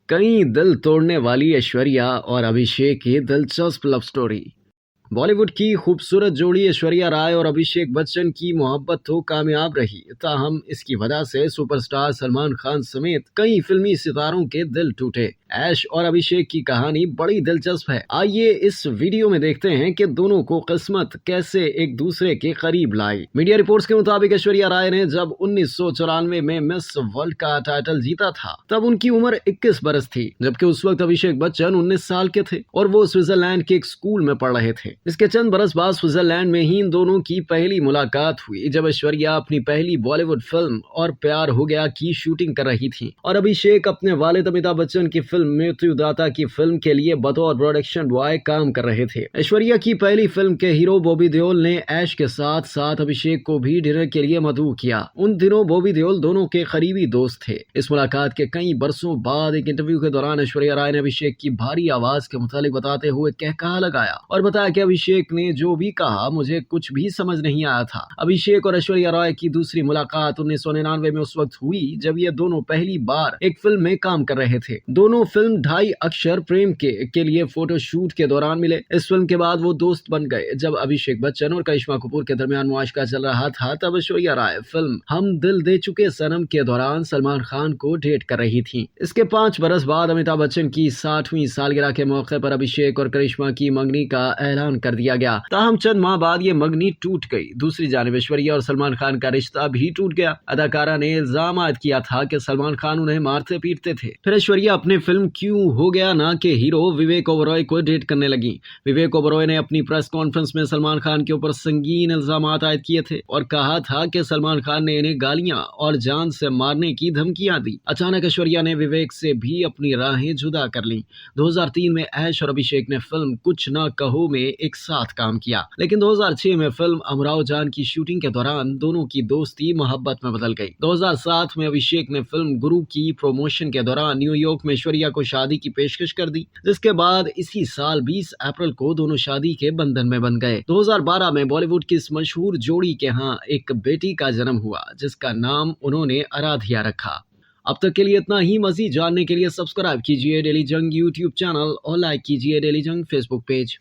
कई दिल तोड़ने वाली ऐश्वर्या और अभिषेक की दिलचस्प लव स्टोरी। बॉलीवुड की खूबसूरत जोड़ी ऐश्वर्या राय और अभिषेक बच्चन की मोहब्बत तो कामयाब रही, ताहम इसकी वजह से सुपरस्टार सलमान खान समेत कई फिल्मी सितारों के दिल टूटे। ऐश और अभिषेक की कहानी बड़ी दिलचस्प है। आइए इस वीडियो में देखते हैं कि दोनों को किस्मत कैसे एक दूसरे के करीब लाई। मीडिया रिपोर्ट्स के मुताबिक ऐश्वर्या राय ने जब 1994 में मिस वर्ल्ड का टाइटल जीता था, तब उनकी उम्र 21 बरस थी, जबकि उस वक्त अभिषेक बच्चन 19 साल के थे और वो स्विट्जरलैंड के एक स्कूल में पढ़ रहे थे। इसके चंद बरस बाद स्विट्जरलैंड में ही इन दोनों की पहली मुलाकात हुई, जब ऐश्वर्या अपनी पहली बॉलीवुड फिल्म और प्यार हो गया की शूटिंग कर रही थी और अभिषेक अपने वालिद अमिताभ बच्चन की फिल्म मृत्युदाता की फिल्म के लिए बतौर प्रोडक्शन बॉय काम कर रहे थे। ऐश्वर्या की पहली फिल्म के हीरो बॉबी देओल ने ऐश के साथ साथ अभिषेक को भी डिनर के लिए मदऊ किया। उन दिनों बॉबी देओल दोनों के करीबी दोस्त थे। इस मुलाकात के कई बरसों बाद एक इंटरव्यू के दौरान ऐश्वर्या राय ने अभिषेक की भारी आवाज के मुतालिक बताते हुए कहकहा लगाया और बताया कि अभिषेक ने जो भी कहा मुझे कुछ भी समझ नहीं आया था। अभिषेक और ऐश्वर्या राय की दूसरी मुलाकात 1999 में उस वक्त हुई जब ये दोनों पहली बार एक फिल्म में काम कर रहे थे। दोनों फिल्म ढाई अक्षर प्रेम के लिए फोटो शूट के दौरान मिले। इस फिल्म के बाद वो दोस्त बन गए। जब अभिषेक बच्चन और करिश्मा कपूर के दरमियान मुआशका चल रहा था, तब ऐश्वर्या राय फिल्म हम दिल दे चुके सनम के दौरान सलमान खान को डेट कर रही थी। इसके 5 बरस बाद अमिताभ बच्चन की 60वीं सालगिरह के मौके पर अभिषेक और करिश्मा की मंगनी का ऐलान कर दिया गया। ताहम चंद माह बाद ये मंगनी टूट गई। दूसरी जानिब ऐश्वर्या और सलमान खान का रिश्ता भी टूट गया। अदाकारा ने इल्जाम आयद किया था कि सलमान खान उन्हें मारते पीटते थे। फिर ऐश्वर्या अपने फिल्म क्यों हो गया ना के हीरो विवेक ओबरॉय को डेट करने लगी। विवेक ओबरॉय ने अपनी प्रेस कॉन्फ्रेंस में सलमान खान के ऊपर संगीन इल्जाम आयद किए थे और कहा था कि सलमान खान ने इन्हें गालियां और जान से मारने की धमकियां दी। अचानक ऐश्वर्या ने विवेक से भी अपनी राहें जुदा कर ली। 2003 में ऐश और अभिषेक ने फिल्म कुछ ना कहो में एक साथ काम किया, लेकिन 2006 में फिल्म अमराव जान की शूटिंग के दौरान दोनों की दोस्ती मोहब्बत में बदल गई। 2007 में अभिषेक ने फिल्म गुरु की प्रमोशन के दौरान न्यूयॉर्क में ऐश्वर्या को शादी की पेशकश कर दी, जिसके बाद इसी साल 20 अप्रैल को दोनों शादी के बंधन में बन गए। 2012 में बॉलीवुड की इस मशहूर जोड़ी के यहाँ एक बेटी का जन्म हुआ, जिसका नाम उन्होंने आराध्या रखा। अब तक के लिए इतना ही। मजीद जानने के लिए सब्सक्राइब कीजिए डेली जंग यूट्यूब चैनल और लाइक कीजिए डेली जंग फेसबुक पेज।